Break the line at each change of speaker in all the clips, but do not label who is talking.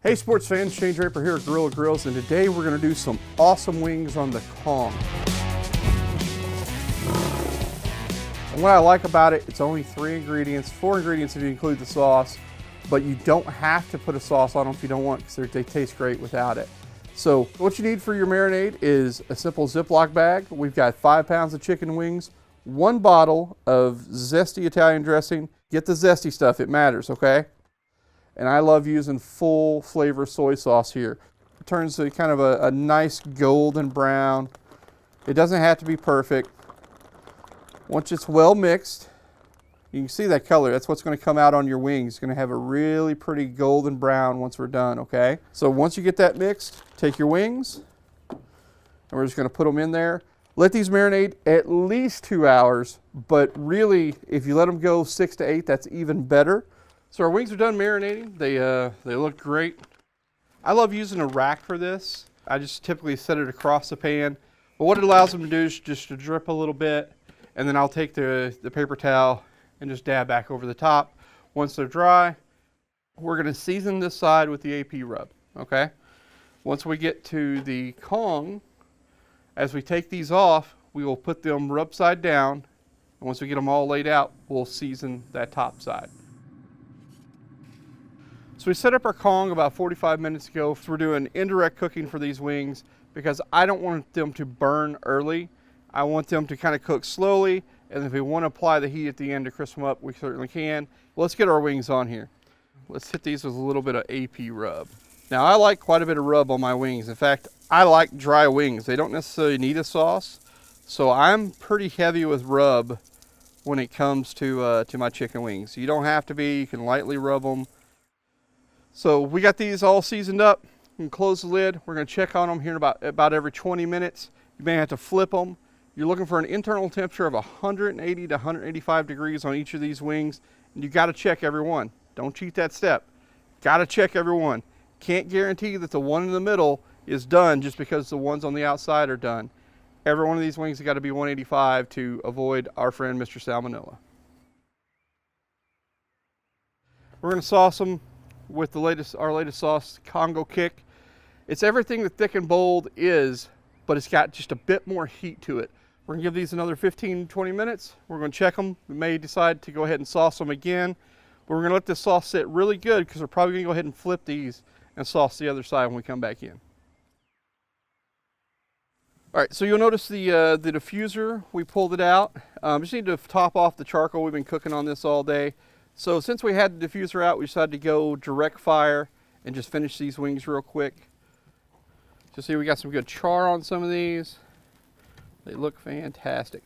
Hey sports fans, Shane Draper here at Grilla Grills, and today we're going to do some awesome wings on the Kong. And what I like about it, it's only 3 ingredients, 4 ingredients if you include the sauce, but you don't have to put a sauce on them if you don't want, because they taste great without it. So what you need for your marinade is a simple Ziploc bag. We've got 5 pounds of chicken wings, 1 bottle of zesty Italian dressing. Get the zesty stuff, it matters, okay? And I love using full flavor soy sauce here. It turns to kind of a nice golden brown. It doesn't have to be perfect. Once it's well mixed, you can see that color. That's what's going to come out on your wings. It's going to have a really pretty golden brown once we're done, okay? So once you get that mixed, take your wings, and we're just going to put them in there. Let these marinate at least 2 hours, but really, if you let them go 6 to 8, that's even better. So our wings are done marinating. They look great. I love using a rack for this. I just typically set it across the pan. But what it allows them to do is just to drip a little bit, and then I'll take the paper towel and just dab back over the top. Once they're dry, we're going to season this side with the AP rub, okay? Once we get to the Kong, as we take these off, we will put them rub side down, and once we get them all laid out, we'll season that top side. So we set up our Kong about 45 minutes ago. We're doing indirect cooking for these wings because I don't want them to burn early. I want them to kind of cook slowly, and if we want to apply the heat at the end to crisp them up, we certainly can. Let's get our wings on here. Let's hit these with a little bit of AP rub. Now I like quite a bit of rub on my wings. In fact, I like dry wings. They don't necessarily need a sauce, so I'm pretty heavy with rub when it comes to my chicken wings. You don't have to be, you can lightly rub them. So we got these all seasoned up. You can close the lid. We're going to check on them here in about every 20 minutes. You may have to flip them. You're looking for an internal temperature of 180 to 185 degrees on each of these wings. And you got to check every one. Don't cheat that step. Got to check every one. Can't guarantee that the one in the middle is done just because the ones on the outside are done. Every one of these wings has got to be 185 to avoid our friend Mr. Salmonella. We're going to sauce them with our latest sauce, Kongo Kick. It's everything that Thick and Bold is, but it's got just a bit more heat to it. We're gonna give these another 15-20 minutes. We're gonna check them. We may decide to go ahead and sauce them again, but we're gonna let this sauce sit really good because we're probably gonna go ahead and flip these and sauce the other side when we come back in. All right, so you'll notice the diffuser, we pulled it out. Just need to top off the charcoal. We've been cooking on this all day. So since we had the diffuser out, we decided to go direct fire and just finish these wings real quick. So see, we got some good char on some of these. They look fantastic.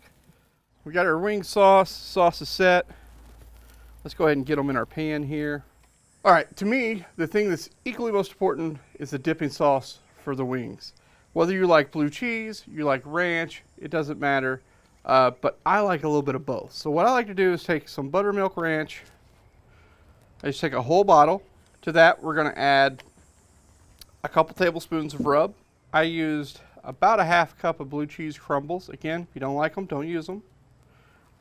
We got our wing sauce. Sauce is set. Let's go ahead and get them in our pan here. All right, to me, the thing that's equally most important is the dipping sauce for the wings. Whether you like blue cheese, you like ranch, it doesn't matter. But I like a little bit of both. So what I like to do is take some buttermilk ranch. I just take a whole bottle. To that, we're going to add a couple tablespoons of rub. I used about a half cup of blue cheese crumbles. Again, if you don't like them, don't use them.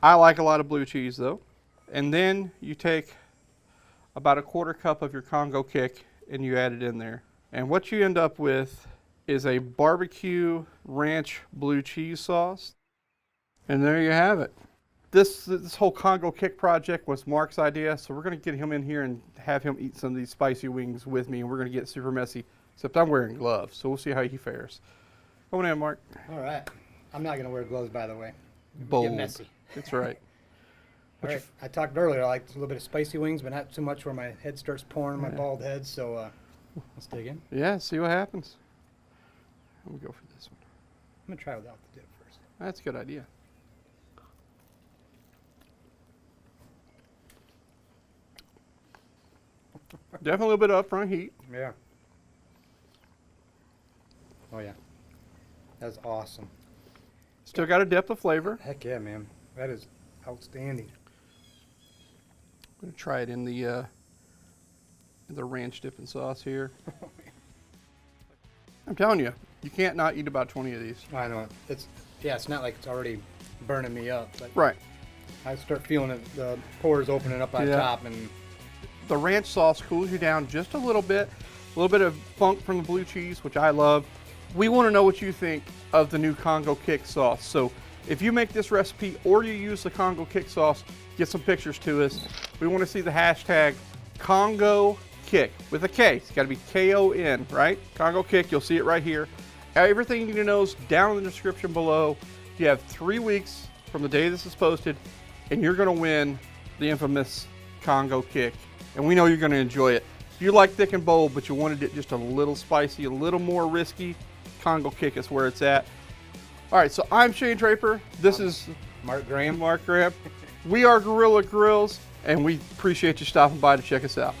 I like a lot of blue cheese though. And then you take about a 1/4 cup of your Kongo Kick and you add it in there. And what you end up with is a barbecue ranch blue cheese sauce. And there you have it. This whole Kongo Kick project was Mark's idea, so we're going to get him in here and have him eat some of these spicy wings with me, and we're going to get super messy, except I'm wearing gloves, so we'll see how he fares. Come on in, Mark.
All right. I'm not going to wear gloves, by the way.
Bold.
Get messy.
That's right.
All right. I talked earlier, I like a little bit of spicy wings, but not too much where my head starts pouring, my bald head, so let's dig in.
Yeah, see what happens. I'm going to go for this one.
I'm going to try without the dip first.
That's a good idea. Definitely a little bit of upfront heat.
Yeah. Oh, yeah. That's awesome.
Still got a depth of flavor.
Heck yeah, man. That is outstanding.
I'm going to try it in the ranch dipping sauce here. I'm telling you, you can't not eat about 20 of these.
I know. It's not like it's already burning me up. But
Right.
I start feeling it, the pores opening up on top, and
the ranch sauce cools you down just a little bit, little bit of funk from the blue cheese, which I love. We want to know what you think of the new Kongo Kick sauce. So if you make this recipe or you use the Kongo Kick sauce, get some pictures to us. We want to see the hashtag Kongo Kick with a K. It's got to be K-O-N, right? Kongo Kick, you'll see it right here. Everything you need to know is down in the description below. You have 3 weeks from the day this is posted, and you're going to win the infamous Kongo Kick. And we know you're going to enjoy it. If you like thick and bold, but you wanted it just a little spicy, a little more risky, Kongo Kick is where it's at. All right, so I'm Shane Draper. This is
Mark Graham.
Mark Graham. We are Grilla Grills, and we appreciate you stopping by to check us out.